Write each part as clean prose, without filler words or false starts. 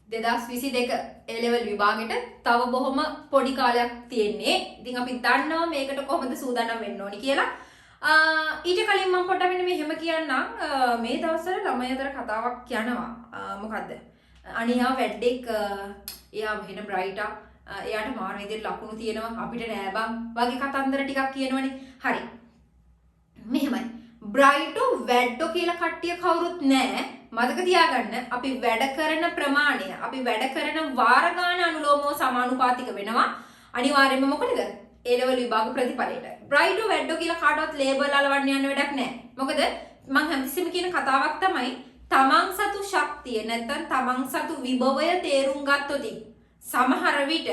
2022 A level විභාගෙට තව බොහොම පොඩි කාලයක් තියෙන්නේ. ඉතින් අපි දන්නවා මේකට කොහොමද සූදානම් වෙන්න ඕනි කියලා. ඊට කලින් මම පොඩ්ඩක් මෙන්න මෙහෙම කියන්නම්. මේ දවස්වල ළමයි අතර කතාවක් යනවා. මොකද්ද? අනියා වැඩෙක් එයා වෙන බ්‍රයිටා එයාට මාන විදිහට ලකුණු තියෙනවා අපිට නෑ බං වගේ කතන්දර ටිකක් කියනවනේ. හරි. මෙහෙමයි. බ්‍රයිටෝ වැඩෝ කියලා කට්ටිය කවුරුත් නෑ. මතක තියාගන්න අපි වැඩ කරන ප්‍රමාණය අපි වැඩ කරන වාර ගාන අනුලෝමව සමානුපාතික වෙනවා. අනිවාර්යයෙන්ම මොකටද? A level විභාග ප්‍රතිඵලයට. බ්‍රයිටෝ වැඩෝ කියලා කාටවත් ලේබල් අලවන්න යන්න වැඩක් නෑ. මොකද මම හැමතිස්සෙම කියන කතාවක් තමයි තමන් සතු ශක්තිය නැත්නම් තමන් සතු විභවය තේරුම් ගත්තොත් සමහර විට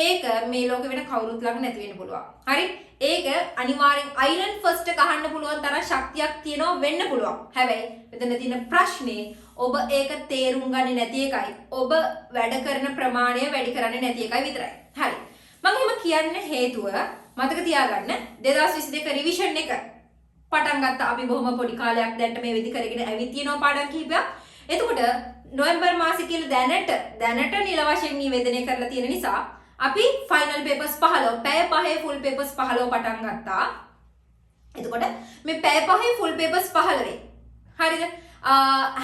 ඒක මේ ලෝකෙ වෙන කවුරුත් ළඟ නැති වෙන්න පුළුවන්. හරි? ඒක අනිවාර්යෙන් අයිලන්ඩ් ෆස්ට් එක අහන්න පුළුවන් තරම් ශක්තියක් තියෙනවා වෙන්න පුළුවන්. හැබැයි මෙතන තියෙන ප්‍රශ්නේ ඔබ ඒක තේරුම් ගන්නේ නැති එකයි. ඔබ වැඩ කරන ප්‍රමාණය වැඩි කරන්නේ නැති එකයි විතරයි. හරි. මම එහෙම කියන්න හේතුව මතක තියාගන්න 2022 රිවිෂන් එක පටන් ගත්ත අපි බොහොම පොඩි කාලයක් දැන්ට මේ විදි කරගෙන ඇවිත් තියෙනවා පාඩම් කිහිපයක්. එතකොට නොවැම්බර් මාසේ කියලා දැනට නිල වශයෙන් නිවේදනය කරලා තියෙන නිසා අපි ෆයිනල් පේපර්ස් 15 පැය 5 ෆුල් පේපර්ස් 15 පටන් ගත්තා. එතකොට මේ පැය 5 ෆුල් පේපර්ස් 15 හරිද?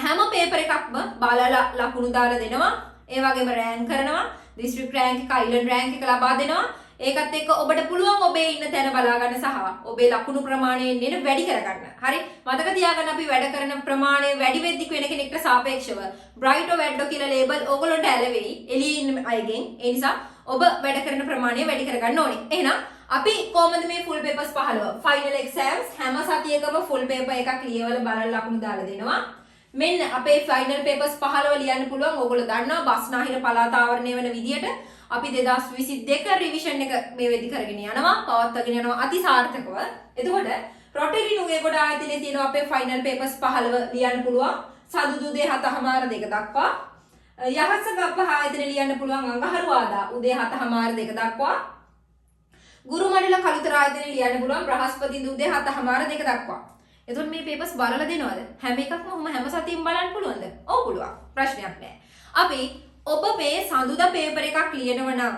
හැම පේපර් එකක්ම බලලා ලකුණු දාලා දෙනවා. ඒ වගේම රෑන්ක් කරනවා. දිස්ත්‍රික් රෑන්ක් එක අයිලන්ඩ් රෑන්ක් එක ලබා දෙනවා. ඒකත් එක්ක ඔබට පුළුවන් ඔබේ ඉන්න තැන බලා ගන්න සහ ඔබේ ලකුණු ප්‍රමාණය නේද වැඩි කරගන්න. හරි? මතක තියාගන්න අපි වැඩ කරන ප්‍රමාණය වැඩි වෙද්දි වෙන කෙනෙක්ට සාපේක්ෂව බ්‍රයිටෝ වැඩෝ කියලා ලේබල් ඕගොල්ලන්ට ඇලවෙයි. එළියේ ඉන්න අයගෙන්. ඒ නිසා ඔබ වැඩ කරන ප්‍රමාණය වැඩි කරගන්න ඕනේ. එහෙනම් අපි කොහොමද මේ ෆුල් පේපර්ස් 15 ෆයිනල් එක්සෑම්ස් හැම සතියකම ෆුල් පේපර් එකක් ලියවලා බලලා ලකුණු දාලා දෙනවා. මෙන්න අපේ ෆයිනල් පේපර්ස් 15 ලියන්න පුළුවන්. ඕගොල්ලෝ දන්නවා බස්නාහිර පළාත ආවරණය වෙන විදියට අපි 2022 රිවිෂන් එක මේ වෙදි කරගෙන යනවා. පවත්වාගෙන යනවා අතිසාර්ථකව. එතකොට රොටරි නුගේගොඩ ආයතනයේ තියෙනවා අපේ ෆයිනල් පේපර්ස් 15 ලියන්න පුළුවන්. සදුදු උදේ 7:00 දක්වා. යහස ගබ්බ ආයතනයේ ලියන්න පුළුවන් අඟහරුවාදා උදේ 7:00 දක්වා. ගුරු මණ්ඩල කලුතර ආයතනයේ ලියන්න පුළුවන් බ්‍රහස්පතින්දා උදේ 7:00 දක්වා. එතකොට මේ පේපර්ස් බලලා දෙනවද? හැම එකක්ම හැම සතියෙම බලන්න පුළුවන්ද? ඔව් පුළුවන්. ප්‍රශ්නයක් නැහැ. අපි ඔබ මේ සඳුදා පේපර් එකක් ලියනව නම්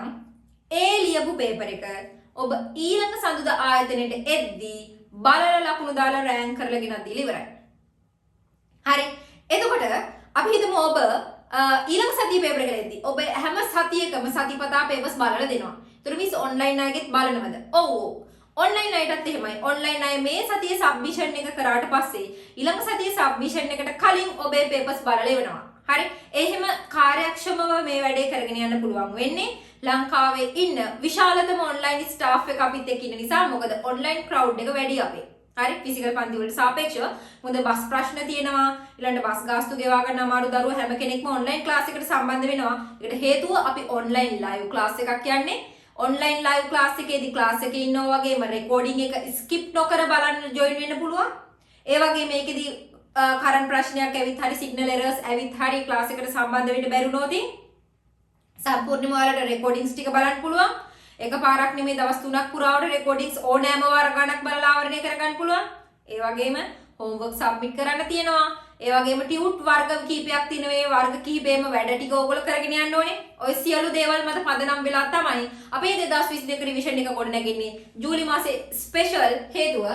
ඒ ලියපු පේපර් එක ඔබ ඊළඟ සඳුදා ආයතනයේ එද්දී බලලා ලකුණු දාලා රෑන්ක් කරලා ගෙනත් දීලා ඉවරයි. හරි. එතකොට අපි හිතමු ඔබ ඊළඟ සතියේ පේපර් එකට එද්දී ඔබ හැම සතියකම සතිපතා පේපර්ස් බලලා දෙනවා. ඒතර මිස් ඔන්ලයින් අයගෙත් බලනවද? ඔව්. ඔන්ලයින් අයටත් එහෙමයි. ඔන්ලයින් අය මේ සතියේ සබ්මිෂන් එක කරාට පස්සේ ඊළඟ සතියේ සබ්මිෂන් එකට කලින් ඔබේ පේපර්ස් බලලා එවනවා. හරි. එහෙම කාර්යක්ෂමව මේ වැඩේ කරගෙන යන්න පුළුවන් වෙන්නේ ලංකාවේ ඉන්න විශාලතම ඔන්ලයින් ස්ටාෆ් එක අපිත් එක්ක ඉන්න නිසා. මොකද ඔන්ලයින් ක්‍රවුඩ් එක වැඩි අපේ. හරි. ෆිසිකල් පන්ති වලට සාපේක්ෂව මොකද බස් ප්‍රශ්න තියෙනවා. ඊළඟට බස් ගාස්තු ගෙවා ගන්න අමාරු දරුවෝ හැම කෙනෙක්ම ඔන්ලයින් ක්ලාස් එකට සම්බන්ධ වෙනවා. ඒකට හේතුව අපි ඔන්ලයින් ලයිව් ක්ලාස් එකක් යන්නේ. ඔන්ලයින් ලයිව් ක්ලාස් එකේදී ක්ලාස් එකේ ඉන්නවා වගේම රෙකෝඩින් එක ස්කිප් නොකර බලන්න ජොයින් වෙන්න පුළුවන්. ඒ වගේ මේකෙදී කරන්ට් ප්‍රශ්නයක් ඇවිත් හරි සිග්නල් එරර්ස් ඇවිත් හරි ක්ලාස් එකට සම්බන්ධ වෙන්න බැරුණොත් සම්පූර්ණයෙන්ම ඔයාලට රෙකෝඩින්ග්ස් ටික බලන්න පුළුවන්. එකපාරක් නෙමෙයි දවස් 3ක් පුරාවට රෙකෝඩින්ග්ස් ඕනෑම වාර ගණක් බලලා ආවරණය කරගන්න පුළුවන්. ඒ වගේම හෝම්වර්ක් සබ්මිට් කරන්න තියෙනවා. ඒ වගේම ටියුට් වර්ග කිහිපයක් තියෙනවා. ඒ වර්ග කිහිපෙම වැඩ ටික ඕගොල්ලෝ කරගෙන යන්න ඕනේ. ඔය සියලු දේවල් මත පදනම් වෙලා තමයි අපේ 2022 රිවිෂන් එක ගොඩනගන්නේ. ජූලි මාසේ ස්පෙෂල් හේතුව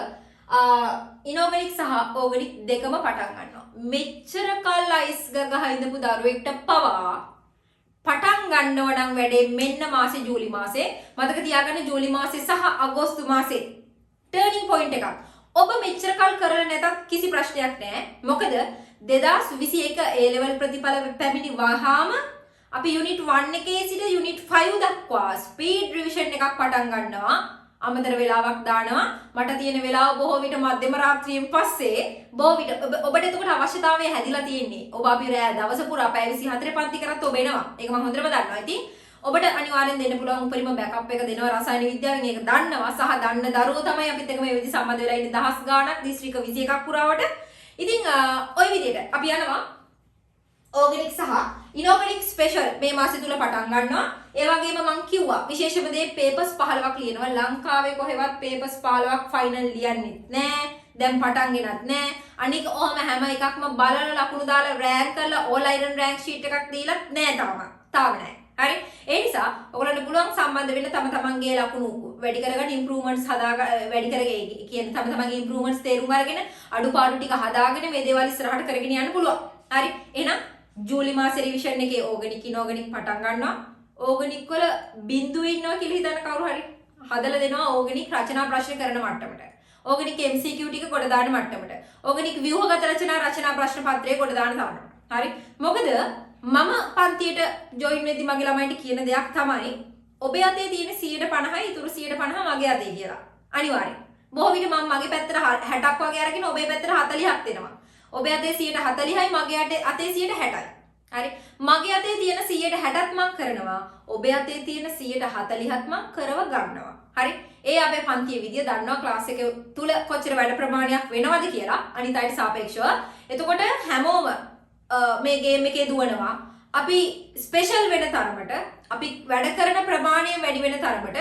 ඉනෝගනික් සහ ඕගනික් දෙකම පටන් ගන්නවා. මෙච්චර කල් අයිස් ගහ ඉඳපු දරුවෙක්ට පවා පටන් ගන්නව නම් වැඩේ මෙන්න මාසේ ජූලි මාසේ. මතක තියාගන්න ජූලි මාසේ සහ අගෝස්තු මාසේ ටර්නින් පොයින්ට් එකක්. ඔබ මෙච්චර කල් කරලා නැතත් කිසි ප්‍රශ්නයක් නැහැ. මොකද 2021 A level ප්‍රතිඵල පැමිණි වහාම අපි යුනිට් 1 එකේ සිට යුනිට් 5 දක්වා ස්පීඩ් රිවිෂන් එකක් පටන් ගන්නවා. අමතර වෙලාවක් දානවා. මට තියෙන වෙලාව බොහෝ විට මධ්‍යම රාත්‍රියෙන් පස්සේ බොහෝ විට ඔබට එතකොට අවශ්‍යතාවය හැදිලා තියෙන්නේ. ඔබ අපි රෑ දවස පුරා පැය 24 පන්ති කරත් ඔබ එනවා. ඒක මම හොඳටම දන්නවා. ඉතින් ඔබට අනිවාර්යෙන් දෙන්න පුළුවන් උපරිම බෑකප් එක දෙනවා රසායන විද්‍යාවෙන්. ඒක දන්නවා සහ දන්න දරුවෝ තමයි අපිත් එක්ක මේ විදි සම්බන්ධ වෙලා ඉන්නේ දහස් ගාණක් දිස්ත්‍රික්ක 21ක් පුරාවට. ඉතින් ওই විදිහට අපි යනවා ඕගනික් සහ ඉනෝගනික් ස්පෙෂල් මේ මාසෙ තුල පටන් ගන්නවා. ඒ වගේම මම කිව්වා විශේෂම දේ පේපර්ස් 15ක් ලියනවා. ලංකාවේ කොහෙවත් පේපර්ස් 15ක් ෆයිනල් ලියන්නේ නැහැ. දැන් පටන් ගෙනත් නෑ. අනික ඔහම හැම එකක්ම බලලා ලකුණු දාලා රෑන්ක් කරලා ඕල් අයරන් රෑන්ක් ෂීට් එකක් දීලත් නෑ තාම නෑ. හරි? ඒ නිසා ඔයගොල්ලන්ට පුළුවන් සම්බන්ධ වෙන්න තම තමන්ගේ ලකුණු වැඩි කරගන්න ඉම්ප්‍රූව්මන්ට්ස් වැඩි කරගෙන කියන්නේ තම තමන්ගේ ඉම්ප්‍රූව්මන්ට්ස් තේරුම් අරගෙන අඩුපාඩු ටික හදාගෙන මේ දේවල් ඉස්සරහට කරගෙන යන්න පුළුවන්. හරි? එහෙනම් ජූලි මාසේ රිවිෂන් එකේ ඕගනික් ඉනෝගනික් පටන් ගන්නවා. ඕගනික් වල බිඳුව ඉන්නවා කියලා හිතන කවුරු හරි හදලා දෙනවා ඕගනික් රචනා ප්‍රශ්න කරන මට්ටමට. ඕගනික් MCQ ටික කොට දාන මට්ටමට. ඕගනික් ව්‍යුහගත රචනා ප්‍රශ්න පත්‍රය කොට දාන තරමට. හරි? මොකද මම පන්තියට ජොයින් වෙද්දි මගේ ළමයින්ට කියන දෙයක් තමයි ඔබේ අතේ තියෙන 150යි ඉතුරු 150 මගේ අතේ කියලා. අනිවාර්යයෙන්. බොහෝ විට මම මගේ පැත්තට 60ක් වගේ අරගෙන ඔබේ පැත්තට 40ක් දෙනවා. ඔබේ අතේ 140යි මගේ අතේ 160යි. හරි? මගේ අතේ තියෙන 160ත් මම කරනවා. ඔබේ අතේ තියෙන 140ත් මම කරව ගන්නවා. හරි? ඒ අපේ පන්තියේ විදිය දන්නවා ක්ලාස් එක තුල කොච්චර වැඩ ප්‍රමාණයක් වෙනවද කියලා අනිත් අයට සාපේක්ෂව. එතකොට හැමෝම මේ ගේම් එකේ දුවනවා. අපි ස්පෙෂල් වෙන තරමට අපි වැඩ කරන ප්‍රමාණය වැඩි වෙන තරමට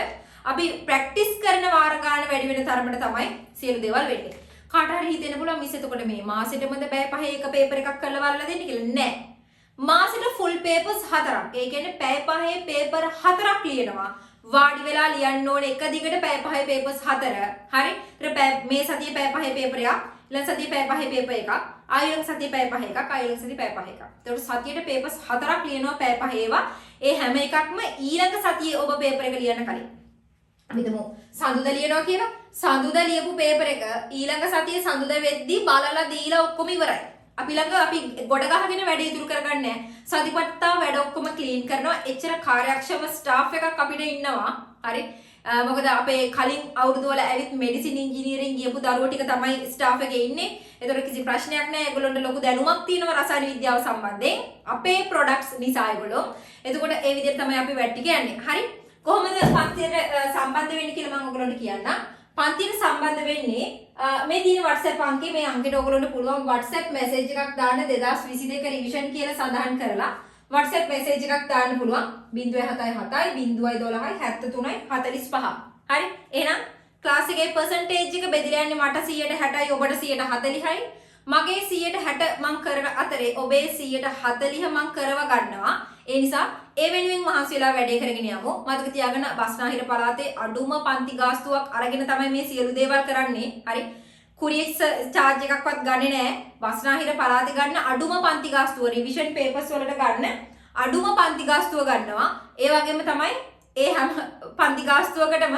අපි ප්‍රැක්ටිස් කරන වාර ගන්න වැඩි වෙන තරමට තමයි සියලු දේවල් වෙන්නේ. කාට හරි හිතෙන්න පුළුවන් මිස් එතකොට මේ මාසෙටමද බෑ පහේ එක පේපර් එකක් කරලා වරලා දෙන්න කියලා. නෑ. මාසෙට ෆුල් පේපර්ස් 4ක්. ඒ කියන්නේ පැය පහේ පේපර් 4ක් ලියනවා. වාඩි වෙලා ලියන්න ඕනේ එක දිගට පැය පහේ පේපර්ස් 4. හරි? මේ සතියේ පැය පහේ පේපර් එකක්, ඊළඟ සතියේ පැය පහේ පේපර් එකක්, ආයෙත් සතියේ පැය පහ එකක්, ආයෙත් සතියේ පැය පහ එකක්. ඒතකොට සතියේට පේපර්ස් 4ක් ලියනවා පැය පහ ඒවා. ඒ හැම එකක්ම ඊළඟ සතියේ ඔබ පේපර් එක ලියන්න කලින්. අපි හිතමු සඳුදා ලියනවා කියලා. සඳුදා ලියපු පේපර් එක ඊළඟ සතියේ සඳුදා වෙද්දී බලලා දීලා ඔක්කොම ඉවරයි. අපි ගොඩ ගහගෙන වැඩ ඉතුරු කරගන්නේ නැහැ. සතිපට්ඨා වැඩ ඔක්කොම ක්ලීන් කරනවා. එච්චර කාර්යක්ෂම ස්ටාෆ් එකක් අපිට ඉන්නවා. හරි? මොකද අපේ කලින් අවුරුදු වල ඇවිත් මෙඩිසින් ඉංජිනේරින් ගියපු දරුවෝ ටික තමයි ස්ටාෆ් එකේ ඉන්නේ. ඒතකොට කිසි ප්‍රශ්නයක් නැහැ. ඒගොල්ලොන්ට ලොකු දැනුමක් තියෙනවා රසායන විද්‍යාව සම්බන්ධයෙන්. අපේ ප්‍රොඩක්ට්ස් නිසා ඒගොල්ලෝ. එතකොට ඒ විදිහට තමයි අපි වැඩ ටික යන්නේ. හරි? කොහොමද පන්තියට සම්බන්ධ වෙන්නේ කියලා මම ඔයගොල්ලන්ට කියන්නම්. පන්තියට සම්බන්ධ වෙන්නේ මේ තියෙන WhatsApp අංකේ මේ අංකයට ඔයගොල්ලන්ට පුළුවන් WhatsApp message එකක් දාන්න 2022 රිවිෂන් කියලා සඳහන් කරලා WhatsApp message එකක් දාන්න පුළුවන් 077 012 73 45. හරි? එහෙනම් ක්ලාස් එකේ percentage එක බෙදලා යන්නේ මට 160යි ඔබට 140යි. මගේ 160 මං කරන අතරේ ඔබේ 140 මං කරව ගන්නවා. ඒ නිසා ඒ වෙනුවෙන් මහන්සි වෙලා වැඩේ කරගෙන යමු. මතක තියාගන්න බස්නාහිර පළාතේ අඩුම පන්ති ගාස්තුවක් අරගෙන තමයි මේ සියලු දේවල් කරන්නේ. හරි? කුරියස් charge එකක්වත් ගන්නෙ නෑ. බස්නාහිර පළාතේ ගන්න අඩුම පන්ති ගාස්තුව රිවිෂන් papers වලට ගන්න අඩුම පන්ති ගාස්තුව ගන්නවා. ඒ වගේම තමයි ඒ හැම පන්ති ගාස්තුවකටම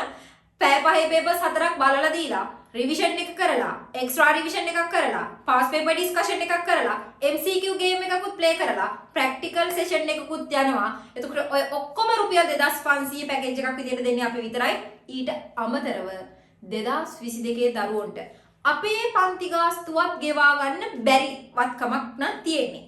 පැය පහේ papers 4ක් බලලා දීලා රිවිෂන් එක කරලා එක්ස්ට්‍රා රිවිෂන් එකක් කරලා පාස් පේපර් ඩිස්කෂන් එකක් කරලා MCQ ගේම් එකකුත් ප්ලේ කරලා ප්‍රැක්ටිකල් සෙෂන් එකකුත් යනවා. එතකොට ඔය ඔක්කොම රුපියල් 2500 පැකේජ් එකක් විදිහට දෙන්නේ අපි විතරයි. ඊට අමතරව 2022 දරුවන්ට අපේ පන්ති ගාස්තුවත් ගෙවා ගන්න බැරි වත්කමක් නම් තියෙන්නේ.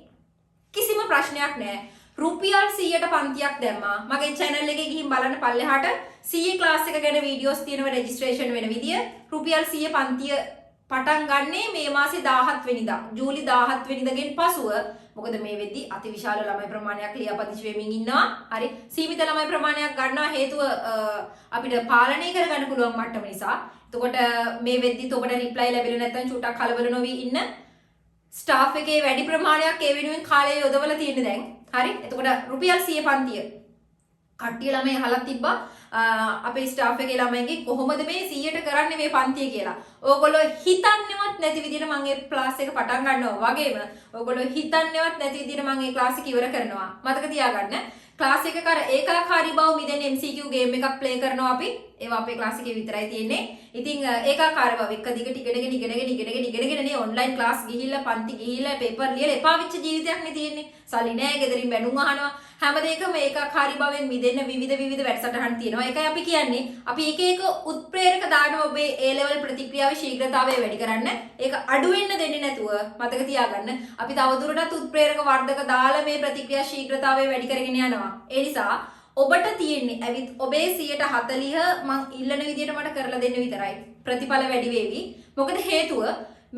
කිසිම ප්‍රශ්නයක් නැහැ. රුපියල් 100ට පන්තියක් දැම්මා. මගේ channel එකේ ගිහින් බලන්න පල්ලෙහාට CA ක්ලාස් එක ගැන වීඩියෝස් තියෙනවා රෙජිස්ට්‍රේෂන් වෙන විදිය. රුපියල් 100 පන්තිය පටන් ගන්නේ මේ මාසේ 17 වෙනිදා. ජූලි 17 වෙනිදාගෙන් පසුව. මොකද මේ වෙද්දි අතිවිශාල ළමයි ප්‍රමාණයක් ලියාපදිංචි වෙමින් ඉන්නවා. හරි? සීමිත ළමයි ප්‍රමාණයක් ගන්නවා හේතුව අපිට පාලනය කරගන්න පුළුවන් මට්ටම නිසා. එතකොට මේ වෙද්දිත් ඔබට රිප්ලයි ලැබෙන්නේ නැත්නම් චුට්ටක් කලබල නොවි ඉන්න. ස්ටාෆ් එකේ වැඩි ප්‍රමාණයක් ඒ වෙනුවෙන් කාලය යොදවලා තියෙන දැන්. හරි? එතකොට රුපියල් 100 පන්තිය. කට්ටිය ළමයි අහලා තිබ්බා අපේ ස්ටාෆ් එකේ ළමයින්ගේ කොහොමද මේ 100ට කරන්නේ මේ පන්තිය කියලා. ඕගොල්ලෝ හිතන්නේවත් නැති විදිහට මම මේ ක්ලාස් එක පටන් ගන්නවා වගේම ඕගොල්ලෝ හිතන්නේවත් නැති විදිහට මම මේ ක්ලාස් එක ඉවර කරනවා. මතක තියාගන්න. ක්ලාස් එක කර ඒකාකාරී බව මිදෙන MCQ ගේම් එකක් ප්ලේ කරනවා අපි. ඒවා අපේ ක්ලාස් එකේ විතරයි තියෙන්නේ. ඉතින් ඒකාකාර බව එක දිගට ඉගෙනගෙන නේ ඔන්ලයින් ක්ලාස් ගිහිල්ලා පන්ති ගිහිල්ලා පේපර් ලියලා එපා වෙච්ච ජීවිතයක් නේ තියෙන්නේ. සල්ලි නෑ, ගෙදරින් බැනුම් අහනවා. හැම දෙයකම ඒකාකාරී බවෙන් මිදෙන්න විවිධ වැඩසටහන් තියෙනවා. ඒකයි අපි කියන්නේ අපි එක එක උත්ප්‍රේරක දානවා ඔබේ A level ප්‍රතික්‍රියාවේ ශීඝ්‍රතාවය වැඩි කරන්න. ඒක අඩු වෙන්න දෙන්නේ නැතුව මතක තියාගන්න. අපි තවදුරටත් උත්ප්‍රේරක වර්ධක දාලා මේ ප්‍රතික්‍රියා ශීඝ්‍රතාවය වැඩි කරගෙන යනවා. ඒ නිසා ඔබට තියෙන්නේ ඇවිත් ඔබේ 140 මං ඉල්ලන විදියට මට කරලා දෙන්න විතරයි. ප්‍රතිඵල වැඩි වේවි. මොකද හේතුව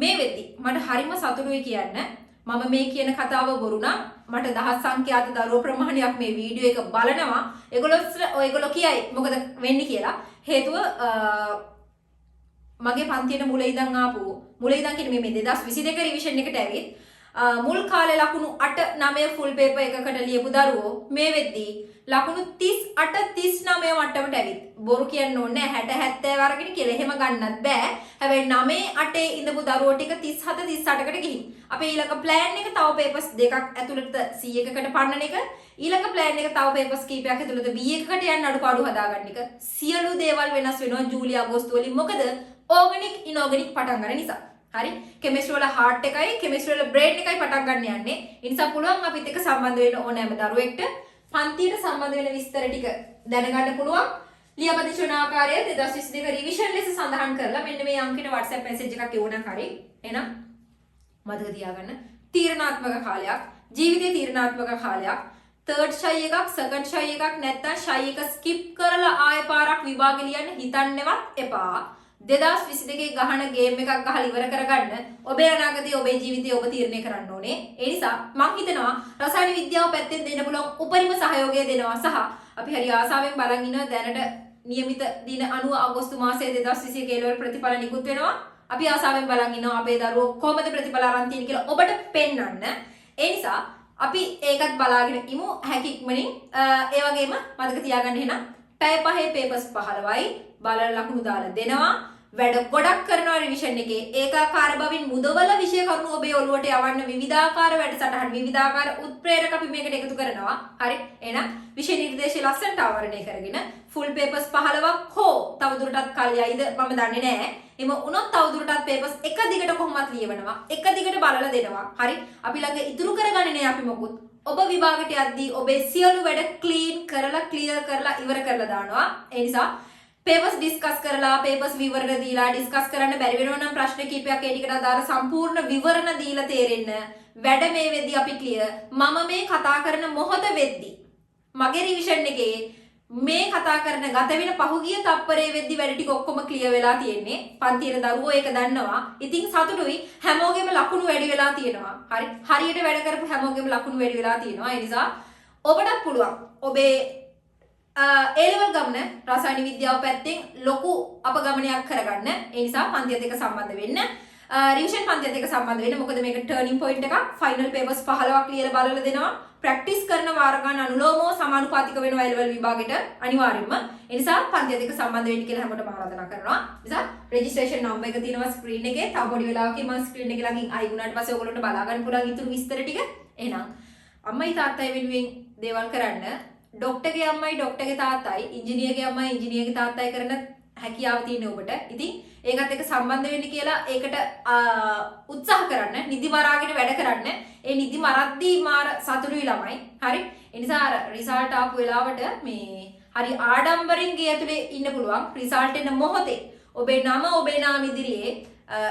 මේ වෙද්දි මට හරිම සතුටුයි කියන්න. මම මේ කියන කතාව බොරු නම් මට දහස් සංඛ්‍යාත දරුවෝ ප්‍රමාණයක් මේ වීඩියෝ එක බලනවා. ඒගොල්ලෝ කියයි මොකද වෙන්නේ කියලා. හේතුව මගේ පන්තියේ මුල ඉඳන් ආපු මුල ඉඳන් කියන්නේ මේ 2022 රිවිෂන් එකට ඇවිත් මුල් කාලේ ලකුණු 8 9 ෆුල් පේපර් එකකට ලියපු දරුවෝ මේ වෙද්දී ලකුණු 38 39 මට්ටමට ඇවිත් බොරු කියන්න ඕනේ 60 70 වරගෙන කියලා එහෙම ගන්නත් බෑ. හැබැයි 9 8 ඉඳපු දරුවෝ ටික 37 38කට ගිහින් අපේ ඊළඟ ප්ලෑන් එක තව පේපර්ස් දෙකක් ඇතුළත C1කට පන්නන එක ඊළඟ ප්ලෑන් එක තව පේපර්ස් කීපයක් ඇතුළත B1කට යන්න අඩුපාඩු හදාගන්න එක සියලු දේවල් වෙනස් වෙනවා ජූලි අගෝස්තු වලින්. මොකද ඕගනික් ඉනෝගනික් පටන් ගන්න නිසා. හරි කෙමිස්ට්‍රි වල හાર્ට් එකයි කෙමිස්ට්‍රි වල බ්‍රේන් එකයි පටන් ගන්න යන්නේ. ඒ නිසා පුළුවන් අපිත් එක්ක සම්බන්ධ වෙන්න ඕනෑම දරුවෙක්ට පන්තියට සම්බන්ධ වෙන විස්තර ටික දැනගන්න පුළුවන්. ලියාපදිංචි වන ආකාරය 2022 රිවිෂන් ලෙස සඳහන් කරලා මෙන්න මේ අංකයට WhatsApp message එකක් එවුණා හරි. එහෙනම් මතක තියාගන්න තීරණාත්මක කාලයක් ජීවිතයේ තීරණාත්මක කාලයක් third shy එකක් second shy එකක් නැත්නම් shy එක skip කරලා ආය පාරක් විභාගෙ ලියන්න හිතන්නේවත් එපා. 2022 ගහන ගේම් එකක් ගහලා ඉවර කරගන්න ඔබේ අනාගතය ඔබේ ජීවිතය ඔබ තීරණය කරන්න ඕනේ. ඒ නිසා මම හිතනවා රසායන විද්‍යාව පැත්තෙන් දෙන්න පුළුවන් උපරිම සහයෝගය දෙනවා සහ අපි හරි ආසාවෙන් බලන් ඉන්න දැනට નિયમિત දින 90 අගෝස්තු මාසයේ 2021 ලෙවල් ප්‍රතිඵල නිකුත් වෙනවා. අපි ආසාවෙන් බලන් ඉන්නවා අපේ දරුවෝ කොහොමද ප්‍රතිඵල අරන් තියෙන්නේ කියලා ඔබට පෙන්වන්න. ඒ නිසා අපි ඒකත් බලාගෙන ඉමු හැකියක්මනින්. ඒ වගේම මතක තියාගන්න එහෙනම් පැය 5 පේපර්ස් 15යි බලන ලකුණු දාලා දෙනවා. වැඩ ගොඩක් කරනවා රිවිෂන් එකේ ඒකාකාර බවින් මුදවල විෂය කරුණු ඔබේ ඔළුවට යවන්න විවිධාකාර වැඩසටහන් විවිධාකාර උත්ප්‍රේරක අපි මේකට එකතු කරනවා. හරි එහෙනම් විෂය නිර්දේශය ලස්සනට ආවරණය කරගෙන ෆුල් පේපර්ස් 15ක් හෝ තවදුරටත් කල් යයිද මම දන්නේ නැහැ. එම උනොත් තවදුරටත් පේපර්ස් එක දිගට කොහොමවත් ලියවනවා එක දිගට බලලා දෙනවා. හරි අපි ළඟ ඉතුරු කරගන්නේ නැහැ අපි මොකුත්. ඔබ විභාගයට යද්දී ඔබේ සියලු වැඩ ක්ලීන් කරලා ක්ලියර් කරලා ඉවර කරලා දානවා. ඒ නිසා पेपर्स डिस्कस කරලා पेपर्स විවරණ දීලා ඩිස්කස් කරන්න බැරි වෙනවා නම් ප්‍රශ්න කීපයක් ඒ ටිකට අදාළ සම්පූර්ණ විවරණ දීලා තේරෙන්න වැඩ මේ වෙද්දී අපි ක්ලියර් මම මේ කතා කරන මොහොත වෙද්දී මගේ රිවිෂන් එකේ මේ කතා කරන ගත වෙන පහුගිය තප්පරේ වෙද්දී වැඩ ටික ඔක්කොම ක්ලියර් වෙලා තියෙන්නේ පන්තියේ දරුවෝ ඒක දන්නවා ඉතින් සතුටුයි හැමෝගෙම ලකුණු වැඩි වෙලා තියෙනවා හරි හරියට වැඩ කරපු හැමෝගෙම ලකුණු වැඩි වෙලා තියෙනවා ඒ නිසා ඔබටත් පුළුවන් ඔබේ A-level ගමන රසායන විද්‍යාව පැත්තෙන් ලොකු අපගමනයක් කරගන්න. ඒ නිසා පන්තියත් එක්ක සම්බන්ධ වෙන්න. රිවිෂන් පන්තියත් එක්ක සම්බන්ධ වෙන්න. මොකද මේක ටර්නින් පොයින්ට් එකක්. ෆයිනල් පේපර්ස් 15ක් ලියලා බලලා දෙනවා. ප්‍රැක්ටිස් කරන වාර ගන්න අනුලෝමව සමානුපාතික වෙනවා A-level විභාගෙට අනිවාර්යයෙන්ම. ඒ නිසා පන්තියත් එක්ක සම්බන්ධ වෙන්න කියලා හැමෝටම ආරාධනා කරනවා. නිසා රෙජිස්ට්‍රේෂන් නම්බර් එක තියෙනවා ස්ක්‍රීන් එකේ. තව පොඩි වෙලාවකින් මම ස්ක්‍රීන් එකේ ළඟින් ආයි වුණාට පස්සේ ඔයගොල්ලන්ට බලා ගන්න පුළුවන් ඉතුරු විස්තර ටික. එහෙනම් අම්මයි තාත්තයි වෙනුවෙන් දේවල් කරන්න डॉक्टरගේ අම්මයි ડોක්ටර්ගේ තාත්තයි ඉංජිනේරගේ අම්මයි ඉංජිනේරගේ තාත්තයි කරන හැකියාව තියෙන ඔබට. ඉතින් ඒකත් එක්ක සම්බන්ධ වෙන්න කියලා ඒකට උත්සාහ කරන්න, නිදි මරාගෙන වැඩ කරන්න. ඒ නිදි මරද්දී මාර සතුටුයි ළමයි. හරි? ඒ නිසා රිසල්ට් ආපු වෙලාවට මේ හරි ආඩම්බරෙන් ගේ ඇතුලේ ඉන්න පුළුවන්. රිසල්ට් එන මොහොතේ ඔබේ නම ඔබේ නාම ඉදිරියේ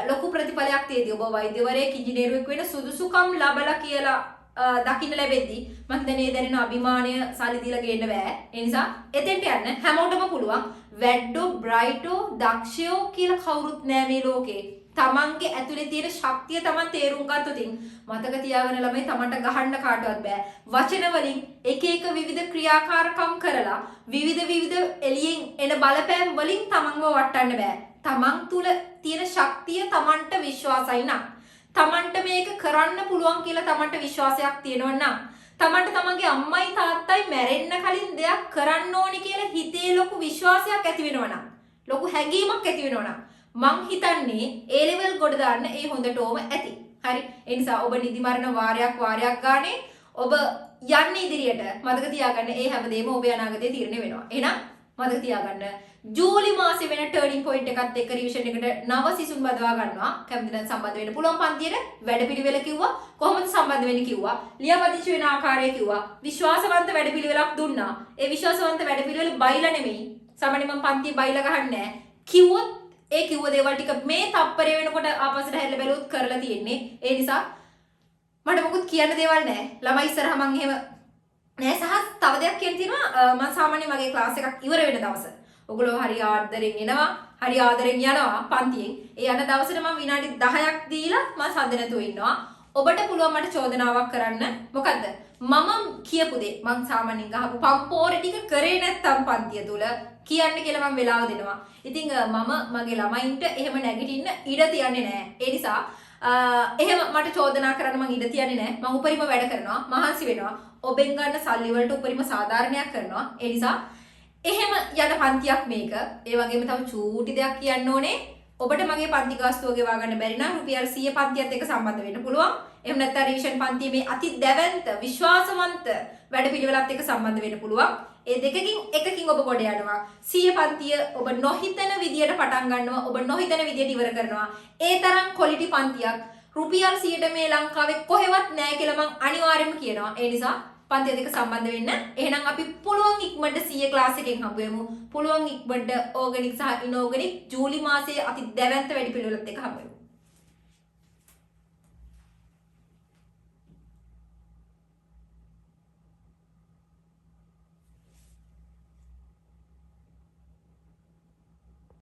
ලොකු ප්‍රතිඵලයක් තියදී ඔබ වෛද්‍යවරයෙක් ඉංජිනේරුවෙක් වෙන සුදුසුකම් ලබලා කියලා දකින්න ලැබෙද්දී මම හිතන්නේ දැනෙන අභිමානය සල්ලි දීලා ගේන්න බෑ. ඒ නිසා එතෙන්ට යන්න හැමෝටම පුළුවන්. වැඩ්ඩෝ බ්‍රයිටෝ දක්ෂයෝ කියලා කවුරුත් නෑ මේ ලෝකේ. තමන්ගේ ඇතුලේ තියෙන ශක්තිය තමන් තේරුම් ගත්තොත් මතක තියාගෙන ළමයි තමන්ට ගහන්න කාටවත් බෑ. වචන වලින් එක එක විවිධ ක්‍රියාකාරකම් කරලා විවිධ එළියෙන් එන බලපෑම් වලින් තමන්ව වටන්න බෑ. තමන් තුල තියෙන ශක්තිය තමන්ට විශ්වාසයි නම් තමන්ට මේක කරන්න පුළුවන් කියලා තමන්ට විශ්වාසයක් තියෙනවා නම් තමන්ට තමන්ගේ අම්මයි තාත්තයි මැරෙන්න කලින් දෙයක් කරන්න ඕනි කියලා හිතේ ලොකු විශ්වාසයක් ඇති වෙනවා නම් ලොකු හැඟීමක් ඇති වෙනවා නම් මං හිතන්නේ A level ගොඩ දාන්න ඒ හොඳටම ඇති. හරි? ඒ නිසා ඔබ නිදි මරණ වාරයක් ගානේ ඔබ යන්නේ ඉදිරියට මතක තියාගන්න ඒ හැමදේම ඔබේ අනාගතේ තීරණය වෙනවා. එහෙනම් මතක තියාගන්න ජූලි මාසේ වෙන ටර්නින් පොයින්ට් එකත් එක්ක රිවිෂන් එකට නව සිසුන් බදවා ගන්නවා. කැමති නම් සම්බන්ධ වෙන්න පුළුවන් පන්තියට. වැඩපිළිවෙල කිව්වා. කොහොමද සම්බන්ධ වෙන්නේ කිව්වා. ලියාපදිංචි වෙන ආකාරය කිව්වා. විශ්වාසවන්ත වැඩපිළිවෙලක් දුන්නා. ඒ විශ්වාසවන්ත වැඩපිළිවෙල බයිලා නෙමෙයි. සාමාන්‍යයෙන් මම පන්තිය බයිලා ගහන්නේ නැහැ. කිව්වොත් ඒ කිව්ව දේවල් ටික මේ තප්පරේ වෙනකොට ආපස්සට හැරිලා බැලුවොත් කරලා තියෙන්නේ. ඒ නිසා මට මොකුත් කියන්න දේවල් නැහැ. ළමයි ඉස්සරහා මං එහෙම නෑ සහ තව දෙයක් කියන්න තියෙනවා. මම සාමාන්‍යයෙන් මගේ ක්ලාස් එකක් ඉවර වෙන දවස ඔගොල්ලෝ හරි ආදරෙන් එනවා හරි ආදරෙන් යනවා පන්තියෙන්. ඒ යන දවසට මම විනාඩි 10ක් දීලා මම සද්ද නැතුව ඉන්නවා. ඔබට පුළුවන් මට චෝදනාවක් කරන්න. මොකද්ද? මම කියපු දේ මං සාමාන්‍යයෙන් ගහපු පම්පෝර ටික කරේ නැත්තම් පන්තිය තුල කියන්න කියලා මම වෙලාව දෙනවා. ඉතින් මම මගේ ළමයින්ට එහෙම නැගිටින්න ඉඩ තියන්නේ නැහැ. ඒ නිසා එහෙම මට චෝදනා කරන්න මං ඉඩ තියන්නේ නැහැ. මං උපරිම වැඩ කරනවා, මහන්සි වෙනවා. ඔබෙන් ගන්න සල්ලි වලට උපරිම සාධාරණයක් කරනවා. ඒ නිසා එහෙම යන පන්තියක් මේක. ඒ වගේම තව චූටි දෙයක් කියන්න ඕනේ. ඔබට මගේ පන්ති ගාස්තුව ගෙවා ගන්න බැරි නම් රුපියල් 100 පන්තියත් එක්ක සම්බන්ධ වෙන්න පුළුවන්. එහෙම නැත්නම් රිවිෂන් පන්තියේ මේ අති දැවැන්ත විශ්වාසවන්ත වැඩපිළිවෙලත් එක්ක සම්බන්ධ වෙන්න පුළුවන්. ඒ දෙකකින් එකකින් ඔබ ගොඩ යනවා. 100 පන්තිය ඔබ නොහිතන විදියට පටන් ගන්නවා. ඔබ නොහිතන විදියට ඉවර කරනවා. ඒ තරම් ක්වොලිටි පන්තියක් රුපියල් 100ට මේ ලංකාවේ කොහෙවත් නැහැ කියලා මම අනිවාර්යයෙන්ම කියනවා. ඒ නිසා පන්තිය දෙක සම්බන්ධ වෙන්න. එහෙනම් අපි පුළුවන් ඉක්මනට 100 ක්ලාස් එකෙන් හම්බ වෙමු. පුළුවන් ඉක්මනට ඕගනික් සහ ඉනෝගනික් ජූලි මාසයේ අති දැවැන්ත වැඩපිළිවෙලත් එක්ක හම්බ වෙමු.